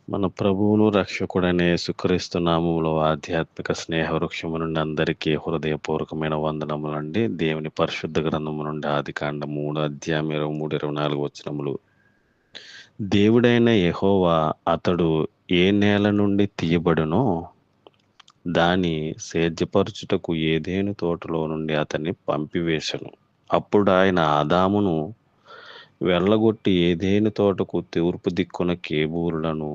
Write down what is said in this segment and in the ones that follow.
మన ప్రభువును రక్షకుడైన యేసుక్రీస్తు నామములో ఆధ్యాత్మిక స్నేహ వృక్షము నుండి అందరికీ హృదయపూర్వకమైన వందనములండి. దేవుని పరిశుద్ధ గ్రంథము నుండి ఆదికాండం 3 అధ్యాయం 23, 24 వచనములు. దేవుడైన యెహోవా అతడు ఏ నేల నుండి తీయబడునో దాని సేద్యపరచుటకు ఏదెను తోటలో నుండి అతన్ని పంపివేశను. అప్పుడు ఆయన ఆదామును వెళ్ళగొట్టి ఏదెను తోటకు తూర్పు దిక్కున కేబూరులను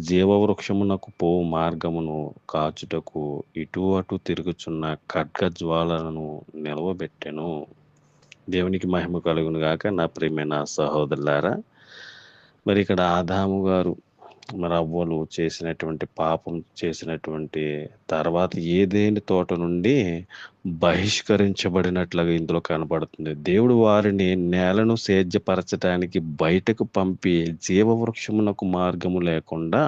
జీవవృక్షమునకు పోవు మార్గమును కాచుటకు ఇటు అటు తిరుగుచున్న ఖడ్గజ్వాలను నిలవబెట్టెను. దేవునికి మహిమ కలుగును గాక. నా ప్రియమైన సహోదరులారా, మరి ఇక్కడ ఆదాము గారు మరి అవ్వలు చేసినటువంటి పాపం చేసినటువంటి తర్వాత ఏదేని తోట నుండి బహిష్కరించబడినట్లుగా ఇందులో కనబడుతుంది. దేవుడు వారిని నేలను సేద్యపరచడానికి బయటకు పంపి జీవవృక్షమునకు మార్గము లేకుండా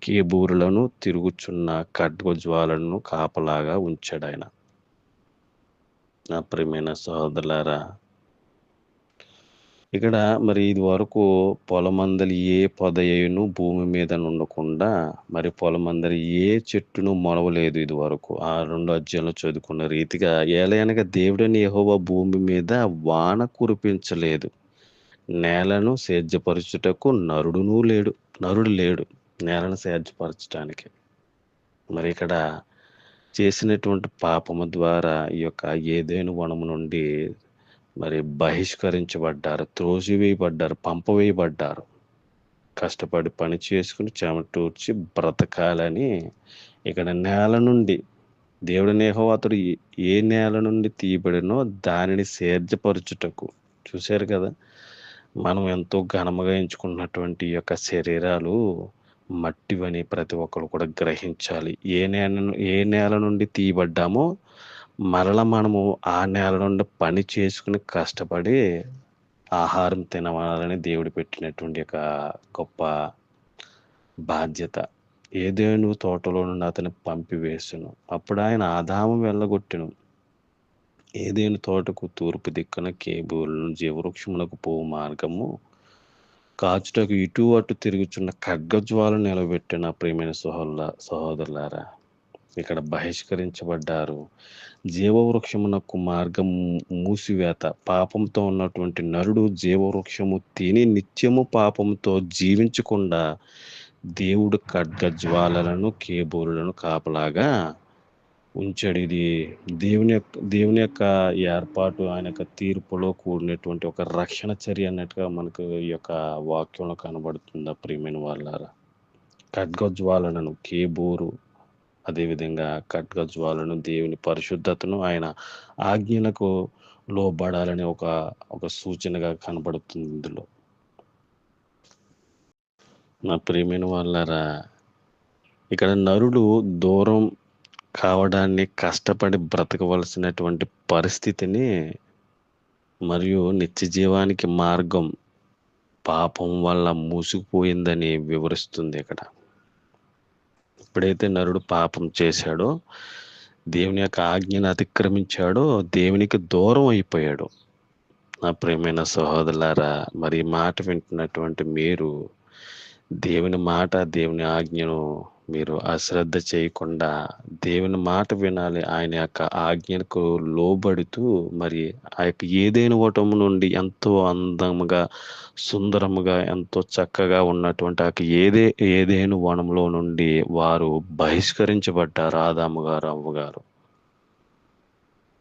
కేబూరులను తిరుగుచున్న ఖడ్గజ్వాలను కాపలాగా ఉంచాడు ఆయన. నా ప్రియమైన సహోదరులారా, ఇక్కడ మరి ఇది వరకు పొలమందలి ఏ పొదయను భూమి మీద ఉండకుండా మరి పొలమందలి ఏ చెట్టును మొలవలేదు. ఇది వరకు ఆ 2 అధ్యాయంలో చదువుకున్న రీతిగా ఏలయనగా దేవుడని యెహోవా భూమి మీద వాన కురిపించలేదు, నేలను సేద్యపరచుటకు నరుడు లేడు నేలను సేద్యపరచడానికి. మరి ఇక్కడ చేసినటువంటి పాపము ద్వారా ఈ యొక్క ఏదెను వనము నుండి మరి బహిష్కరించబడ్డారు, త్రోసివేయబడ్డారు, పంపవేయబడ్డారు. కష్టపడి పని చేసుకుని చెమటూర్చి బ్రతకాలని ఇక్కడ నేల నుండి దేవుడైన యెహోవా అతడు ఏ నేల నుండి తీయబడినో దానిని సేద్యపరచుటకు. చూశారు కదా, మనం ఎంతో ఘనముగా ఎంచుకున్నటువంటి ఈ యొక్క శరీరాలు మట్టివని ప్రతి ఒక్కరు కూడా గ్రహించాలి. ఏ నేల నుండి తీయబడ్డామో మరల మనము ఆ నేల నుండి పని చేసుకుని కష్టపడి ఆహారం తినవాలని దేవుడు పెట్టినటువంటి ఒక గొప్ప బాధ్యత. ఏదెను తోటలో నుండి అతన్ని పంపివేసెను. అప్పుడు ఆయన ఆదాము వెళ్ళగొట్టెను. ఏదెను తోటకు తూర్పు దిక్కున కేబూలును జీవవృక్షమునకు పోవు మార్గము కాచుటకు ఇటు అటు తిరుగుచున్న ఖడ్గజ్వాలను నిలబెట్టిన ప్రియమైన సహోదరులారా, ఇక్కడ బహిష్కరించబడ్డారు. జీవవృక్షమునకు మార్గం మూసివేత. పాపంతో ఉన్నటువంటి నరుడు జీవవృక్షము తిని నిత్యము పాపంతో జీవించకుండా దేవుడు ఖడ్గజ్వాలను కేబూలులను కాపలాగా ఉంచాడు. ఇది దేవుని యొక్క ఏర్పాటు, ఆయన యొక్క తీర్పులో కూడినటువంటి ఒక రక్షణ చర్య అన్నట్టుగా మనకు ఈ యొక్క వాక్యంలో కనబడుతుంది. ప్రియమైన వాళ్ళారా, ఖడ్గజ్వాలను కేబూరు, అదేవిధంగా ఖడ్గజ్వాలను దేవుని పరిశుద్ధతను, ఆయన ఆజ్ఞలకు లోబడాలని ఒక సూచనగా కనబడుతుంది ఇందులో. నా ప్రియమైన వాళ్ళారా, ఇక్కడ నరుడు దూరం కావడాన్ని, కష్టపడి బ్రతకవలసినటువంటి పరిస్థితిని మరియు నిత్య జీవానికి మార్గం పాపం వల్ల మూసుకుపోయిందని వివరిస్తుంది ఇక్కడ. ఎప్పుడైతే నరుడు పాపం చేశాడో, దేవుని యొక్క ఆజ్ఞను అతిక్రమించాడో, దేవునికి దూరం అయిపోయాడు. నా ప్రియమైన సహోదరులారా, మరి ఈ మాట వింటున్నటువంటి మీరు దేవుని మాట, దేవుని ఆజ్ఞను మీరు అశ్రద్ధ చేయకుండా దేవుని మాట వినాలి. ఆయన యొక్క ఆజ్ఞలకు లోబడుతూ మరి ఆ యొక్క ఏదైనా వటము నుండి ఎంతో అందముగా, సుందరముగా, ఎంతో చక్కగా ఉన్నటువంటి ఆ ఏదైనా వనంలో నుండి వారు బహిష్కరించబడ్డారు, ఆదాము గారు, అవ్వగారు.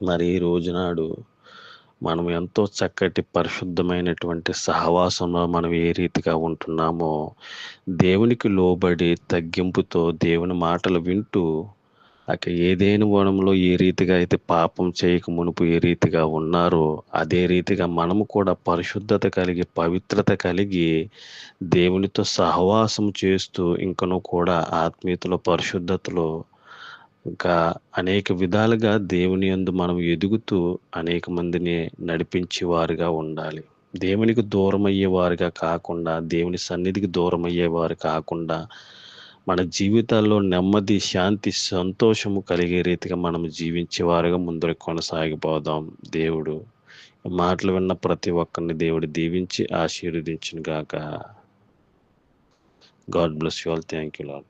మరి ఈ రోజునాడు మనం ఎంతో చక్కటి పరిశుద్ధమైనటువంటి సహవాసంలో మనం ఏ రీతిగా ఉంటున్నామో, దేవునికి లోబడి తగ్గింపుతో దేవుని మాటలు వింటూ ఏదైనా వనంలో ఏ రీతిగా అయితే పాపం చేయక మునుపు ఏ రీతిగా ఉన్నారో అదే రీతిగా మనము కూడా పరిశుద్ధత కలిగి, పవిత్రత కలిగి దేవునితో సహవాసం చేస్తూ ఇంకనూ కూడా ఆత్మీయతలో, పరిశుద్ధతలో ఇంకా అనేక విధాలుగా దేవుని యందు మనం ఎదుగుతూ అనేక మందిని నడిపించేవారుగా ఉండాలి. దేవునికి దూరం అయ్యేవారుగా కాకుండా, దేవుని సన్నిధికి దూరం అయ్యేవారు కాకుండా, మన జీవితాల్లో నెమ్మది, శాంతి, సంతోషము కలిగే రీతిగా మనం జీవించేవారుగా ముందరకు కొనసాగిపోదాం. దేవుడు మాటలు విన్న ప్రతి ఒక్కరిని దేవుడు దీవించి ఆశీర్వదించును గాక. God bless you all. Thank you lord.